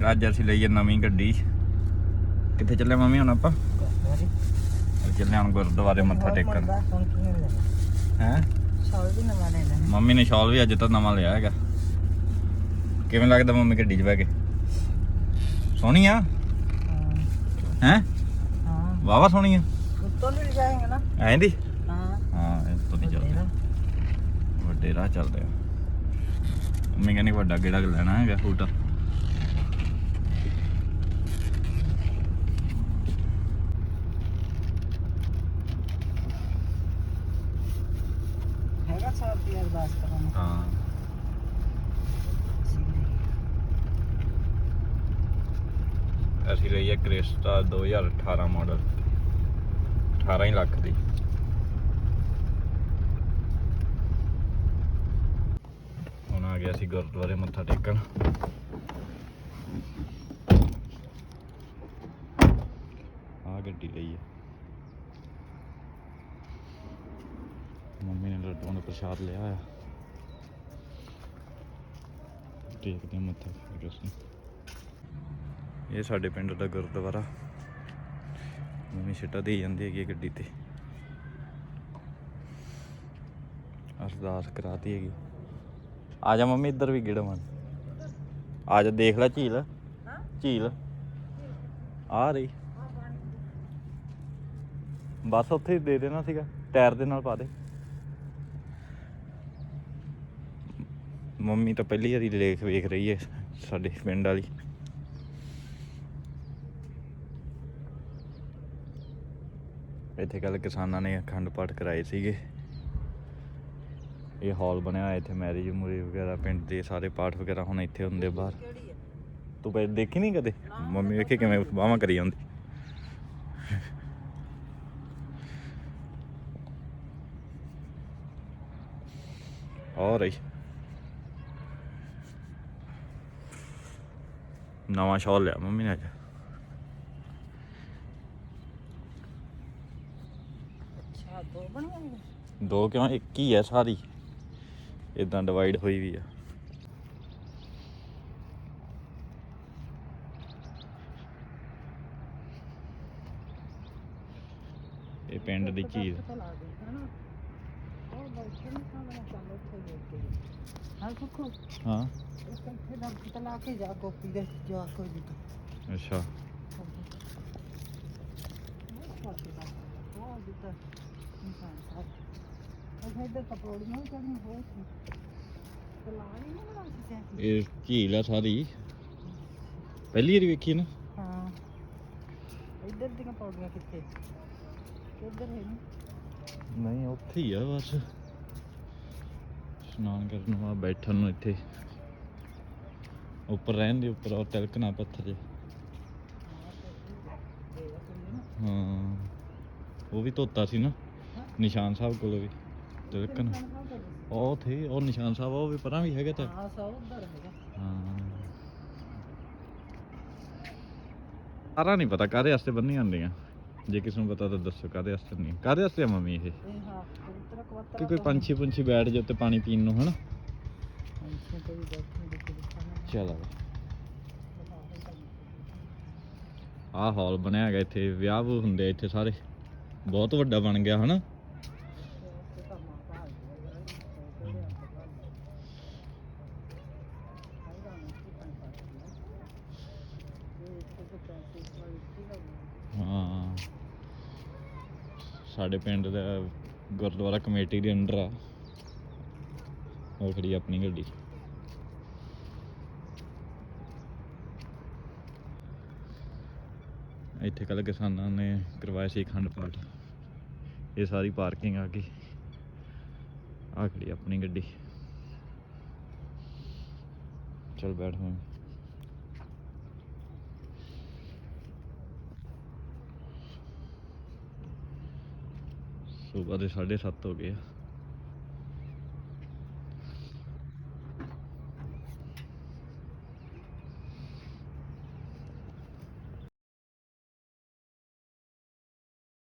ਅੱਜ ਅਸੀਂ ਲਈਏ ਨਵੀਂ ਗੱਡੀ। ਕਿੱਥੇ ਚੱਲੇ ਮੰਮੀ ਹੁਣ ਆਪਾਂ? ਚੱਲੇ ਹੁਣ ਗੁਰਦੁਆਰੇ ਮੱਥਾ ਟੇਕਣ। ਹੈਂ? ਮੰਮੀ ਨੇ ਸ਼ਾਲ ਵੀ ਅੱਜ ਤਾਂ ਨਵਾਂ ਲਿਆ ਹੈਗਾ। ਕਿਵੇਂ ਲੱਗਦਾ ਮੰਮੀ ਗੱਡੀ 'ਚ ਬਹਿ ਕੇ? ਸੋਹਣੀ ਆ ਹੈਂ? ਵਾਹਵਾ ਸੋਹਣੀ ਆ। ਐਂਦੀ ਹਾਂ ਇੱਥੋਂ ਦੀ ਚੱਲਦੇ ਵੱਡੇ ਰਾਹ ਚੱਲਦੇ ਆ। ਮੰਮੀ ਕਹਿੰਦੀ ਵੱਡਾ ਗੇੜਾ ਲੈਣਾ ਹੈਗਾ ਸਕੂਟਰ। ਹਾਂ ਅਸੀਂ ਲਈ ਹੈ ਕ੍ਰਿਸਟਾ 2018 ਮਾਡਲ, 18 ਹੀ ਲੱਖ ਦੀ। ਹੁਣ ਆ ਗਿਆ ਅਸੀਂ ਗੁਰਦੁਆਰੇ ਮੱਥਾ ਟੇਕਣ। ਆਹ ਗੱਡੀ ਲਈ ਹੈ ਮੰਮੀ ਨੇ, ਲੱਡੂਆਂ ਦਾ ਪ੍ਰਸ਼ਾਦ ਲਿਆ ਹੋਇਆ। ਟੇਕਦੇ ਹਾਂ ਮੱਥਾ ਫਿਰ ਅਸੀਂ। ਇਹ ਸਾਡੇ ਪਿੰਡ ਦਾ ਗੁਰਦੁਆਰਾ। ਮੰਮੀ ਛਿੱਟਾ ਦੇ ਜਾਂਦੀ ਹੈਗੀ ਗੱਡੀ ਤੇ। ਅਰਦਾਸ ਕਰਾਤੀ ਹੈਗੀ। ਆ ਜਾ ਮੰਮੀ ਇੱਧਰ ਵੀ ਗੇੜਾ ਮਾਰ। ਆ ਜਾ ਦੇਖ ਲੈ ਝੀਲ। ਝੀਲ ਆ ਰਹੀ ਬਸ ਉੱਥੇ ਹੀ ਦੇ ਦੇਣਾ ਸੀਗਾ, ਟਾਇਰ ਦੇ ਨਾਲ ਪਾ ਦੇ। ਮੰਮੀ ਤਾਂ ਪਹਿਲੀ ਵਾਰੀ ਲੇਖ ਵੇਖ ਰਹੀ ਹੈ ਸਾਡੇ ਪਿੰਡ ਵਾਲੀ। ਇੱਥੇ ਕੱਲ੍ਹ ਕਿਸਾਨਾਂ ਨੇ ਅਖੰਡ ਪਾਠ ਕਰਾਏ ਸੀਗੇ। ਇਹ ਹਾਲ ਬਣਿਆ ਹੋਇਆ ਇੱਥੇ, ਮੈਰਿਜ ਮੂਰਿਜ ਵਗੈਰਾ ਪਿੰਡ ਦੇ ਸਾਰੇ ਪਾਠ ਵਗੈਰਾ ਹੁਣ ਇੱਥੇ ਹੁੰਦੇ ਬਾਹਰ। ਤੂੰ ਪਹਿਲਾਂ ਦੇਖੀ ਨਹੀਂ ਕਦੇ? ਮੰਮੀ ਵੇਖੇ ਕਿਵੇਂ ਬਾਹਾਂ ਕਰੀ ਜਾਂਦੀ। ਔਰ ਰਹੀ ਨਵਾਂ ਸ਼ਾਲ ਲਿਆ ਮੰਮੀ ਨੇ ਅੱਜ। ਦੋ ਕਿਉਂ? ਇੱਕ ਹੀ ਹੈ ਸਾਰੀ, ਇਦਾਂ ਡਿਵਾਈਡ ਹੋਈ ਵੀ ਆ। ਇਹ ਪਿੰਡ ਦੀ ਝੀਲ। ਹਾਂ ਅੱਛਾ ਇਹ ਝੀਲ ਆ ਸਾਰੀ, ਪਹਿਲੀ ਵਾਰੀ ਵੇਖੀ ਨਾ। ਹਾਂ ਇੱਧਰ ਦੀਆਂ ਪੌੜੀਆਂ ਕਿੱਥੇ? ਇੱਧਰ ਹੈ ਨਹੀਂ ਉੱਥੇ ਹੀ ਆ ਬਸ। ਇਸ਼ਨਾਨ ਕਰਨ ਨੂੰ, ਬੈਠਣ ਨੂੰ ਇੱਥੇ ਉੱਪਰ ਰਹਿਣ ਦੇ ਉੱਪਰ ਤਿਲਕਣਾ ਪੱਥਰ ਜੇ। ਹਾਂ ਉਹ ਵੀ ਧੋਤਾ ਸੀ ਨਾ ਨਿਸ਼ਾਨ ਸਾਹਿਬ ਕੋਲ ਵੀ ਤਿਲਕਣ। ਉਹ ਉੱਥੇ ਉਹ ਨਿਸ਼ਾਨ ਸਾਹਿਬ ਉਹ ਵੀ ਪਰਾਂ ਵੀ ਹੈਗਾ ਤਾਂ। ਹਾਂ ਸਾਰਾ ਨਹੀਂ ਪਤਾ ਕਾਹਦੇ ਵਾਸਤੇ ਬੰਨੀਆਂ ਹੁੰਦੀਆਂ। ਜੇ ਕਿਸੇ ਨੂੰ ਪਤਾ ਤਾਂ ਦੱਸੋ ਕਾਹਦੇ ਵਾਸਤੇ ਨਹੀਂ, ਕਾਹਦੇ ਵਾਸਤੇ ਆ ਮੰਮੀ ਇਹ? ਕਿ ਕੋਈ ਪੰਛੀ ਪੁੰਛੀ ਬੈਠ ਜਾਓ ਤੇ ਪਾਣੀ ਪੀਣ ਨੂੰ ਹਨਾ। ਚਲੋ ਆਹ ਹਾਲ ਬਣਿਆ ਹੈਗਾ ਇੱਥੇ, ਵਿਆਹ ਵੂਹ ਹੁੰਦੇ ਇੱਥੇ ਸਾਰੇ। ਬਹੁਤ ਵੱਡਾ ਬਣ ਗਿਆ ਹਨਾ। ਹਾਂ ਸਾਡੇ ਪਿੰਡ ਦਾ ਗੁਰਦੁਆਰਾ ਕਮੇਟੀ ਦੇ ਅੰਡਰ ਆ। ਉਹ ਖੜੀ ਆਪਣੀ ਗੱਡੀ। ਇੱਥੇ ਕੱਲ੍ਹ ਕਿਸਾਨਾਂ ਨੇ ਕਰਵਾਇਆ ਸੀ ਅਖੰਡ ਪਾਠ। ਇਹ ਸਾਰੀ ਪਾਰਕਿੰਗ ਆ ਗਈ। ਆਹ ਖੜੀ ਆਪਣੀ ਗੱਡੀ। ਚੱਲ ਬੈਠ ਹੁਣ। ਸੁਬਹ ਦੇ 7:30 ਹੋ ਗਏ ਆ।